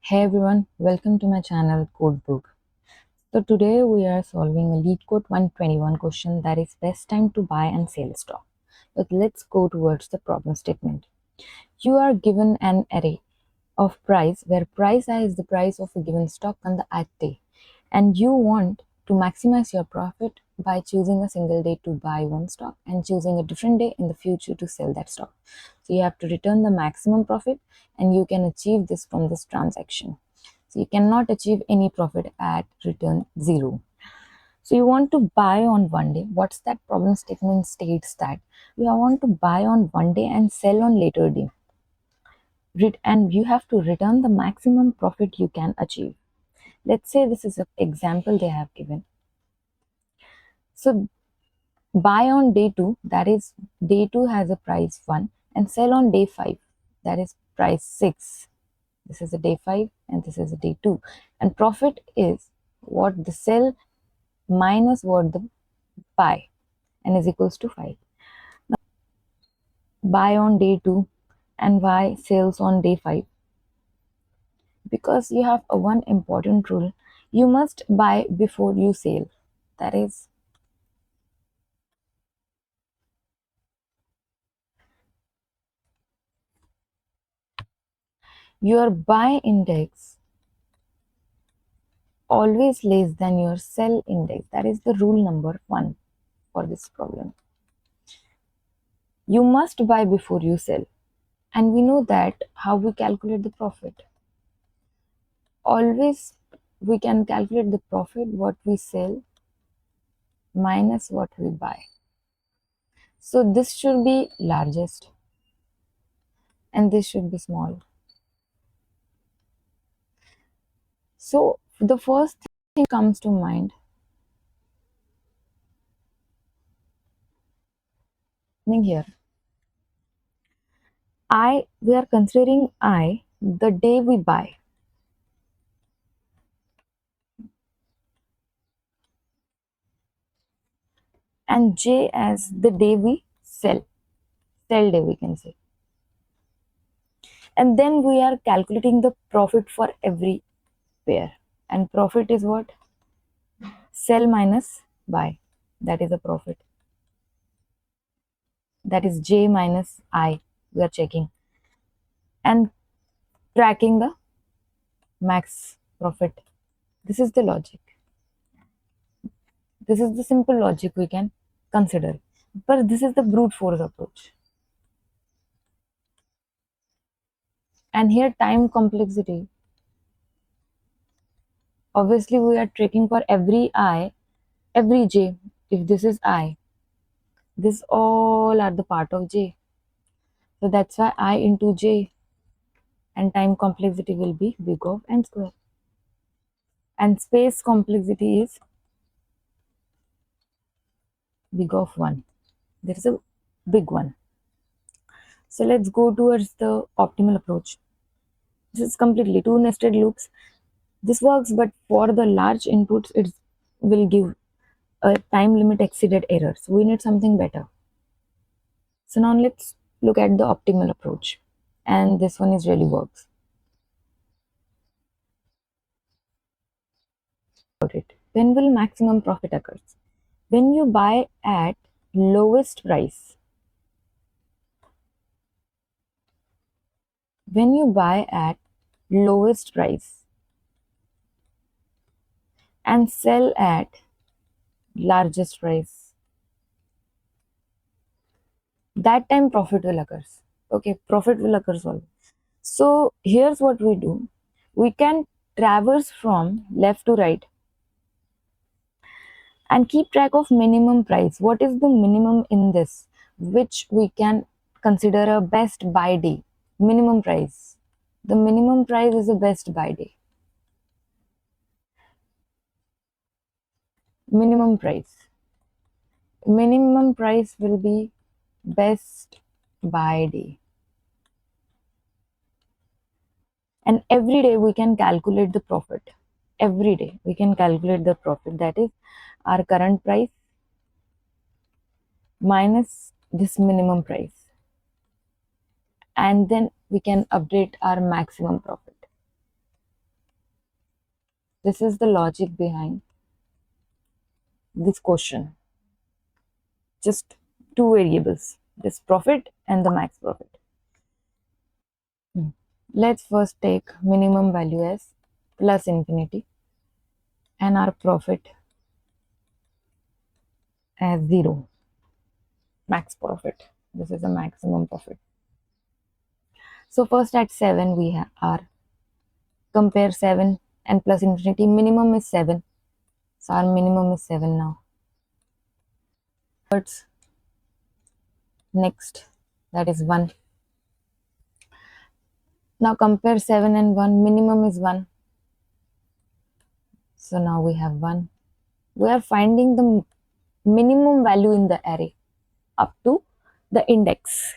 Hey everyone, welcome to my channel CodeBook. So today we are solving a LeetCode 121 question, that is best time to buy and sell stock. But let's go towards the problem statement. You are given an array of price where price I is the price of a given stock on the at day, and you want to maximize your profit by choosing a single day to buy one stock and choosing a different day in the future to sell that stock. So you have to return the maximum profit, and you can achieve this from this transaction. So you cannot achieve any profit at return 0. So you want to buy on one day. What's that problem statement states that you want to buy on one day and sell on later day, and you have to return the maximum profit you can achieve. Let's say this is an example they have given. So buy on day 2, that is day 2 has a price 1, and sell on day 5, that is price 6. This is a day 5 and this is a day 2, and profit is what the sell minus what the buy, and is equals to 5. Now, buy on day 2 and buy sales on day 5, because you have a one important rule: you must buy before you sell. That is, your buy index always less than your sell index. That is the rule number 1 for this problem. You must buy before you sell, and we know that how we calculate the profit. Always we can calculate the profit what we sell minus what we buy. So this should be largest and this should be small. So the first thing comes to mind here, we are considering the day we buy, and J as the day we sell day we can say. And then we are calculating the profit for every pair, and profit is what? Sell minus buy, that is a profit. That is J minus I, we are checking and tracking the max profit. This is the logic. This is the simple logic we can consider, but this is the brute force approach. And here time complexity, obviously we are tracking for every I, every J. If this is I, this all are the part of J, so that's why I into J, and time complexity will be big of n square, and space complexity is big of 1. There is a big one. So let's go towards the optimal approach. This is completely 2 nested loops. This works, but for the large inputs it will give a time limit exceeded error, so we need something better. So now let's look at the optimal approach, and this one is really works. When will maximum profit occurs? When you buy at lowest price. When you buy at lowest price and sell at largest price, that time profit will occur. Okay, profit will occur always. So here's what we do. We can traverse from left to right and keep track of minimum price. What is the minimum in this, which we can consider a best buy day? Minimum price. The minimum price is the best buy day. Minimum price. Minimum price will be best buy day. And every day we can calculate the profit. Every day we can calculate the profit, that is our current price minus this minimum price, and then we can update our maximum profit. This is the logic behind this question. Just two variables, this profit and the max profit. Let's first take minimum value as plus infinity and our profit as 0. Max profit. This is a maximum profit. So first at 7 we are compare 7 and plus infinity. Minimum is 7. So our minimum is 7 now. What's next? That is 1. Now compare 7 and 1. Minimum is 1. So now we have 1. We are finding the minimum value in the array up to the index,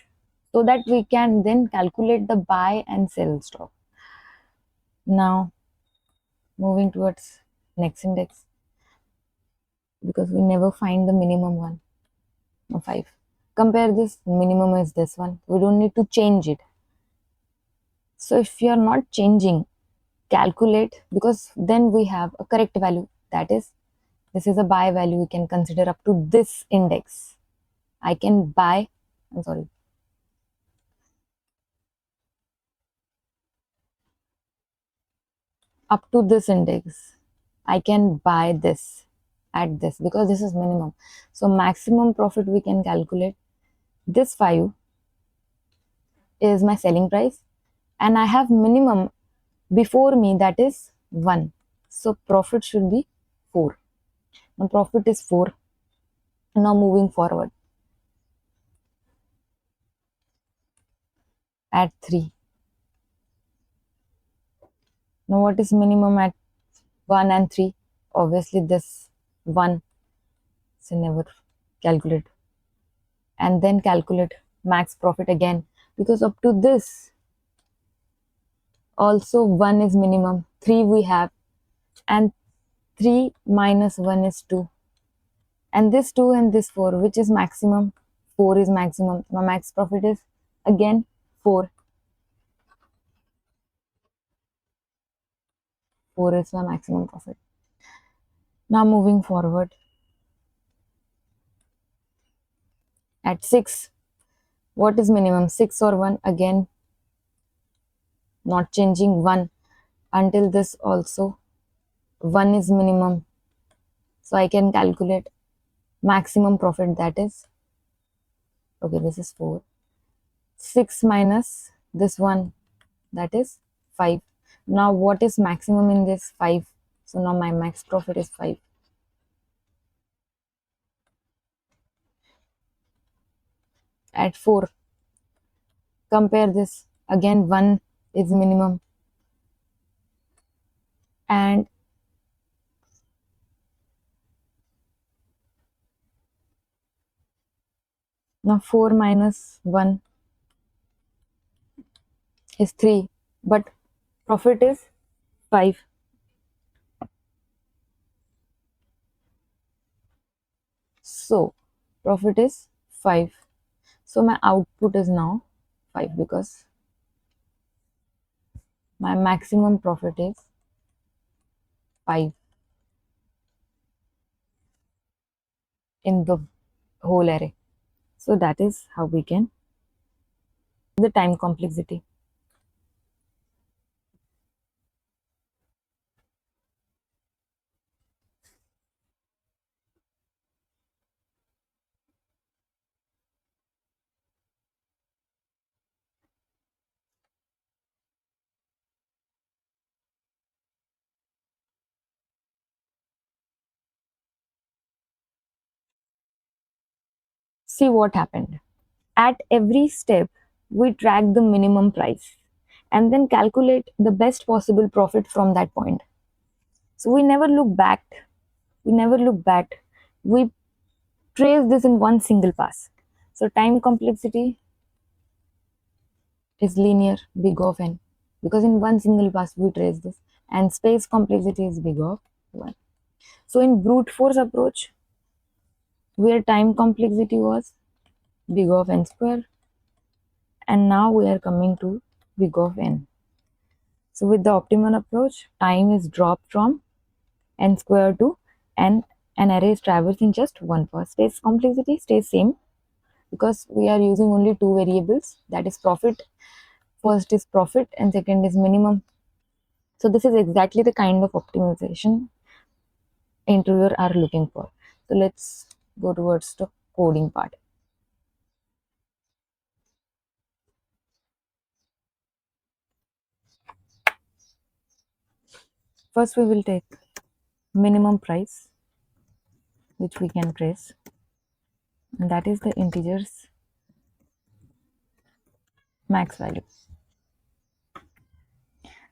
so that we can then calculate the buy and sell stock. Now moving towards next index, because we never find the minimum one. No, 5. Compare this, minimum is this one. We don't need to change it. So if you are not changing, calculate, because then we have a correct value. That is, this is a buy value. We can consider up to this index. I can buy, I'm sorry, up to this index. I can buy this at this, because this is minimum. So maximum profit we can calculate. This 5 is my selling price and I have minimum before me, that is 1. So profit should be 4. Now profit is 4. Now moving forward at 3. Now what is minimum at 1 and 3? Obviously this 1. So never calculate. And then calculate max profit again, because up to this also 1 is minimum. 3 we have, and 3 minus 1 is 2. And this 2 and this 4, which is maximum? 4 is maximum. My max profit is again 4. 4 is my maximum profit. Now moving forward at 6. What is minimum? 6 or 1? Again, not changing, 1. Until this also 1 is minimum. So I can calculate maximum profit, that is, okay, this is 4. 6 minus this 1, that is 5. Now what is maximum in this? 5. So now my max profit is 5. At 4, compare this. Again 1 is minimum. And now 4 minus 1 is 3. But profit is 5. So profit is 5. So my output is now 5, because my maximum profit is 5 in the whole array. So that is how we can the time complexity. See what happened. At every step, we track the minimum price and then calculate the best possible profit from that point. So we never look back. We never look back. We trace this in one single pass. So time complexity is linear, big of n, because in one single pass we trace this, and space complexity is big of 1. So in brute force approach, where time complexity was big of n square, and now we are coming to big of n. So with the optimal approach, time is dropped from n square to n. An array is traversed in just one pass. Space complexity stays same because we are using only two variables, that is profit. First is profit and second is minimum. So this is exactly the kind of optimization interviewer are looking for. So let's go towards the coding part. First we will take minimum price, which we can trace, and that is the integer's max value.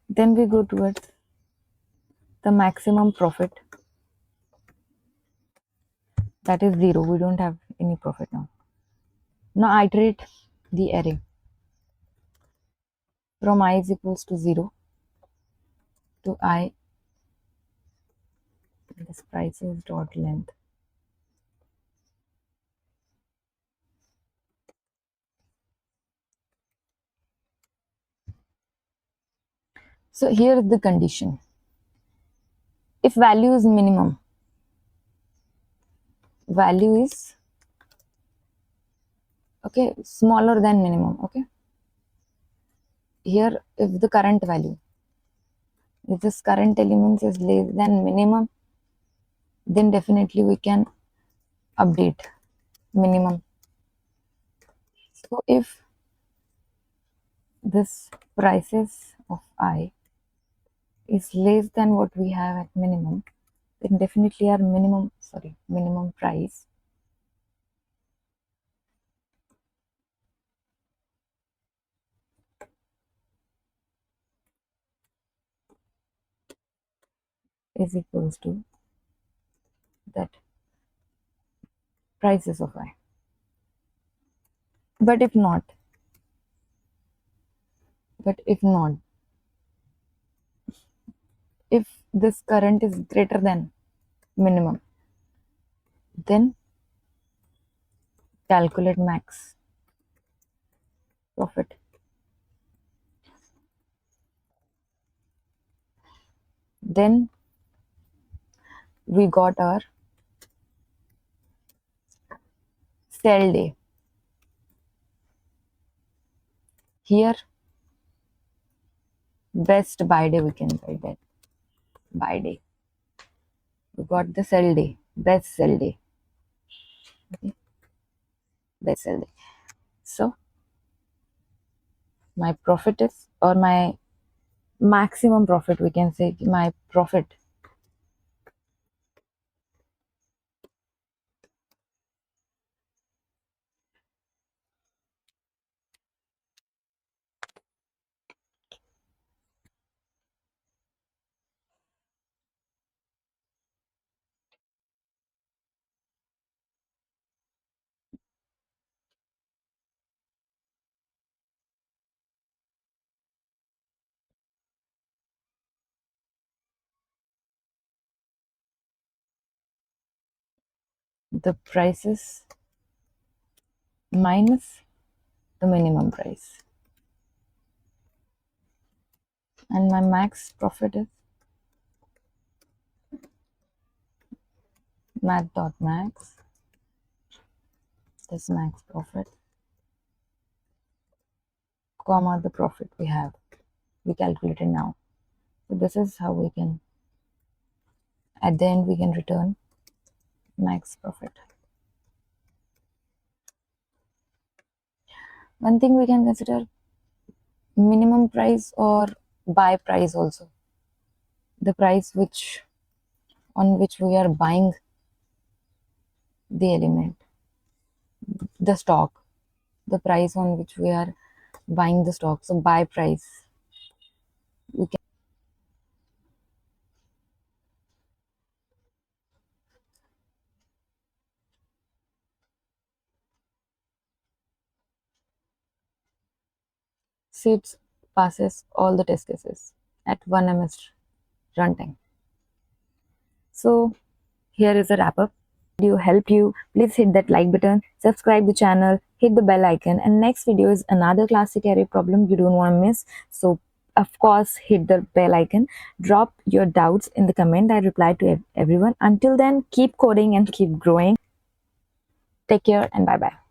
Then we go towards the maximum profit, that is 0. We don't have any profit now. Now iterate the array from I is equals to 0 to I, this price is dot length. So here is the condition. If value is minimum, value is okay smaller than minimum. Okay, here if the current value, if this current element is less than minimum, then definitely we can update minimum. So if this prices of I is less than what we have at minimum, then definitely our minimum price is equals to that prices of I. But if not, if this current is greater than minimum, then calculate max profit. Then we got our sell day. Here best buy day, we can write that buy day. We got the sell day, best sell day. Okay. Best sell day. So my profit is, or my maximum profit, we can say my profit the prices minus the minimum price, and my max profit is math.max, this max profit, comma the profit we calculated now. So this is how we can, at the end we can return max profit. One thing we can consider, minimum price or buy price also, the price on which we are buying the element, the stock, the price on which we are buying the stock. So buy price, we can say it passes all the test cases at 1 ms runtime. So here is a wrap up. Video helped you, please hit that like button, subscribe the channel, hit the bell icon, and next video is another classic array problem you don't want to miss. So of course, hit the bell icon. Drop your doubts in the comment. I reply to everyone. Until then, keep coding and keep growing. Take care and bye bye.